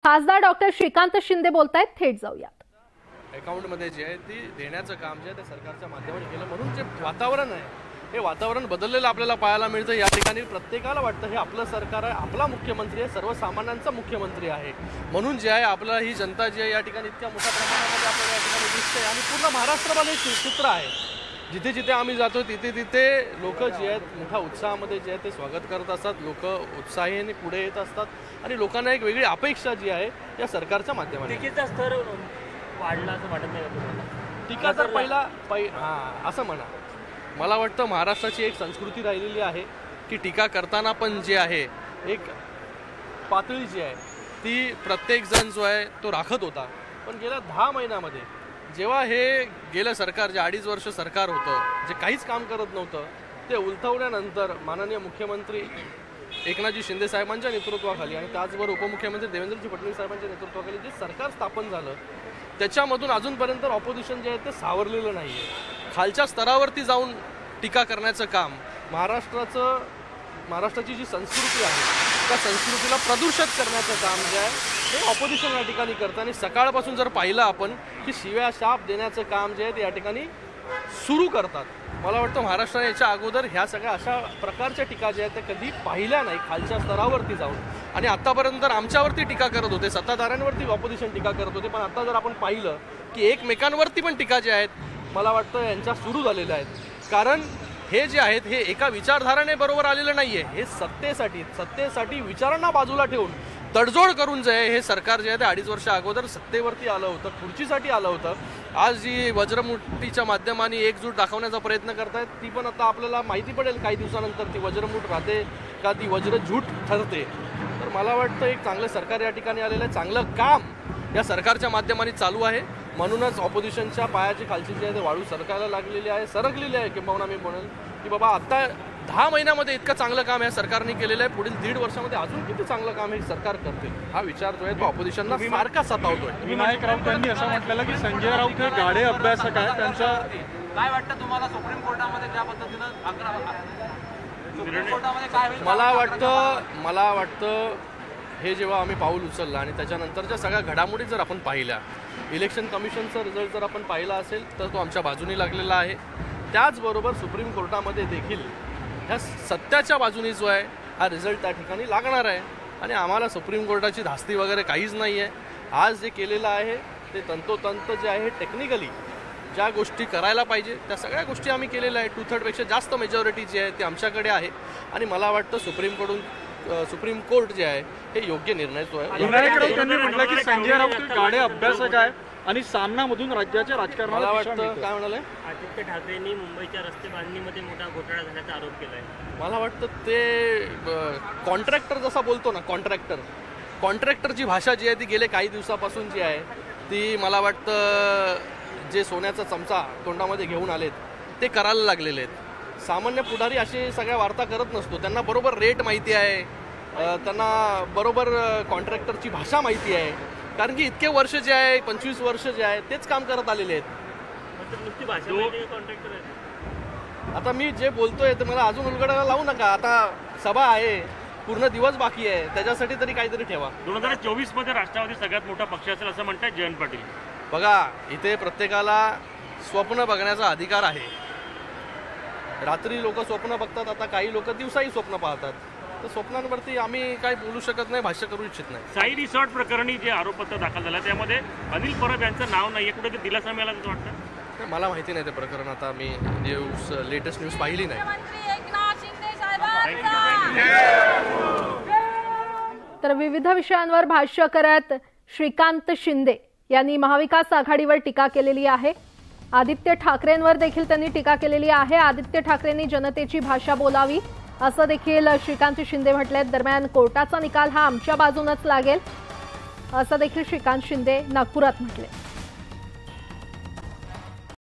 खासदार डॉक्टर श्रीकांत शिंदे बोलतायत, थेट जाऊयात। अकाउंटमध्ये जे आहे ती देण्याचं काम जे आहे ते सरकारच्या माध्यमातून केलं, म्हणून जे वातावरण आहे हे वातावरण बदललेलं आपल्याला पाहायला मिळतं। या ठिकाणी प्रत्येकाला वाटतं हे आपलं सरकार आहे, आपला मुख्यमंत्री आहे, सर्वसामान्यांचा मुख्यमंत्री आहे, म्हणून जे आहे आपला ही जनता जी आहे या ठिकाणी इतक्या मोठ्या प्रमाणामध्ये आपल्याला या ठिकाणी दिसते आणि पूर्ण महाराष्ट्रामध्ये चित्र आहे। जिथे जिथे आम्ही जातो तिथे तिथे लोक जे आहेत मोठ्या उत्साहामध्ये जे आहे ते स्वागत करत असतात, लोक उत्साहाने पुढे येत असतात आणि लोकांना एक वेगळी अपेक्षा जी आहे या सरकारच्या माध्यमातून। टीकेचा स्तर वाढला असं वाटत नाही तुम्हाला? टीका तर हां असं म्हणा, मला वाटतं महाराष्ट्राची एक संस्कृती राहिलेली आहे की टीका करताना पण जे आहे एक पातळी जी आहे ती प्रत्येकजण जो आहे तो राखत होता। पण गेल्या 10 महिन्यामध्ये जेव्हा हे गेलं सरकार जे 2.5 वर्ष सरकार होतं, जे काहीच काम करत नव्हतं, ते उलथवल्यानंतर माननीय मुख्यमंत्री एकनाथजी शिंदे साहेबांच्या नेतृत्वाखाली आणि त्याचबरोबर उपमुख्यमंत्री देवेंद्रजी फडणवीस साहेबांच्या नेतृत्वाखाली जे सरकार स्थापन झालं त्याच्यामधून अजूनपर्यंत ऑपोजिशन जे आहे ते सावरलेलं नाही आहे। खालच्या स्तरावरती जाऊन टीका करण्याचं काम महाराष्ट्राची जी संस्कृती आहे त्या संस्कृतीला प्रदूषित करण्याचं काम जे आहे हे ऑपोजिशन या ठिकाणी करतं आणि सकाळपासून जर पाहिलं आपण की शिव्या शाप देण्याचं काम जे आहे ते या ठिकाणी सुरू करतात। मला वाटतं महाराष्ट्राने याच्या अगोदर ह्या सगळ्या अशा प्रकारच्या टीका ज्या आहेत त्या कधी पाहिल्या नाही खालच्या स्तरावरती जाऊन, आणि आतापर्यंत आमच्यावरती टीका करत होते, सत्ताधाऱ्यांवरती ऑपोजिशन टीका करत होते, पण आता जर आपण पाहिलं की एकमेकांवरती पण टीका ज्या आहेत मला वाटतं यांच्या सुरू झालेल्या आहेत। कारण हे जे आहेत हे एका विचारधाराने बरोबर आलेलं नाही आहे, हे सत्तेसाठी विचारांना बाजूला ठेवून तडजोड करून जे आहे हे सरकार जे आहे ते 2.5 वर्ष अगोदर सत्तेवरती आलं होतं, खुर्चीसाठी आलं होतं। आज जी वज्रमुठीच्या माध्यमाने एकजूट दाखवण्याचा प्रयत्न करतायत ती पण आता आपल्याला माहिती पडेल काही दिवसानंतर ती वज्रमुठ राहते का ती वज्रझूट ठरते। तर मला वाटतं एक चांगलं सरकार या ठिकाणी आलेलं आहे, चांगलं काम या सरकारच्या माध्यमाने चालू आहे, म्हणूनच ऑपोजिशनच्या पायाची खालची जी आहे ते वाळू सरकलेली आहे किंबहुना मी म्हणेल की बाबा आता 10 महिन्यामध्ये इतकं चांगलं काम या सरकारने केलेलं आहे, पुढील 1.5 वर्षामध्ये अजून किती चांगलं काम हे सरकार करतील हा विचार जो आहे तो ऑपोजिशनला सारखा सतावतोय। विनायक राऊत यांनी असं म्हटलेलं की संजय राऊत हे गाढे अभ्यासक आहे, त्यांचा काय वाटतं तुम्हाला सुप्रीम कोर्टामध्ये ज्या पद्धतीनं मला वाटतं हे जेव्हा आम्ही पाऊल उचललं आणि त्याच्यानंतरच्या सगळ्या घडामोडी जर आपण पाहिल्या, इलेक्शन कमिशनचा रिझल्ट जर आपण पाहिला असेल तर तो आमच्या बाजूने लागलेला आहे। त्याचबरोबर सुप्रीम कोर्टामध्ये देखील ह्या सत्याच्या बाजूने जो आहे हा रिझल्ट त्या ठिकाणी लागणार आहे आणि आम्हाला सुप्रीम कोर्टाची धास्ती वगैरे काहीच नाही आहे। आज जे केलेलं आहे ते तंतोतंत जे आहे टेक्निकली ज्या गोष्टी करायला पाहिजे त्या सगळ्या गोष्टी आम्ही केलेल्या आहे। 2/3 जास्त मेजॉरिटी जी आहे ती आमच्याकडे आहे आणि मला वाटतं सुप्रीम कोर्ट जे आहे हे योग्य निर्णय जो आहे। विनायक राऊत यांनी म्हटलं की संजय राऊत गाढे अभ्यासक आहे आणि सामनामधून राज्याच्या राजकारणाला मला वाटतं काय म्हणाले आदित्य ठाकरेंनी मुंबईच्या रस्ते बांधणीमध्ये मोठा घोटाळा झाल्याचा आरोप केलाय। मला वाटतं ते कॉन्ट्रॅक्टर जसा बोलतो ना, कॉन्ट्रॅक्टरची भाषा जी आहे ती गेले काही दिवसापासून जी आहे ती मला वाटतं जे सोन्याचा चमचा तोंडामध्ये घेऊन आलेत ते करायला लागलेले आहेत। सामान्य पुढारी अशी सगळ्या वार्ता करत नसतो, त्यांना बरोबर रेट माहिती आहे, त्यांना बरोबर कॉन्ट्रॅक्टरची भाषा माहिती आहे, कारण की इतके वर्ष जे आहे 25 वर्ष जे आहे तेच काम करत आलेले आहेत। आता मी जे बोलतोय ते मला अजून उलगडायला लावू नका, आता सभा आहे, पूर्ण दिवस बाकी आहे, त्याच्यासाठी तरी काहीतरी ठेवा। 2024 मध्ये राष्ट्रवादी सगळ्यात मोठा पक्ष असेल असं म्हणतात जयंत पाटील। बघा, इथे प्रत्येकाला स्वप्न बघण्याचा अधिकार आहे। रात्री लोक स्वप्न बघतात, आता काही लोक दिवसाही स्वप्न पाहतात, तर स्वप्नांवरती आम्ही काही बोलू शकत नाही, भाष्य करू इच्छित नाही। साई रिसॉर्ट प्रकरणी जे आरोपपत्र दाखल झालं त्यामध्ये अनिल परब यांचं नाव नाही, कुठे दिलासा मिळाला असं वाटतं? मला माहिती नाही ते प्रकरण, आता मी लेटेस्ट न्यूज पाहिली नाही। तर विविध विषयांवर भाष्य करत श्रीकांत शिंदे यांनी महाविकास आघाडीवर टीका केलेली आहे। आदित्य ठाकरेंवर देखील त्यांनी टीका केलेली आहे। आदित्य ठाकरेंनी जनतेची भाषा बोलावी असं देखील श्रीकांत शिंदे म्हटलेत। दरम्यान कोर्टाचा निकाल हा आमच्या बाजूनच लागेल असं देखील श्रीकांत शिंदे नागपुरात म्हटले।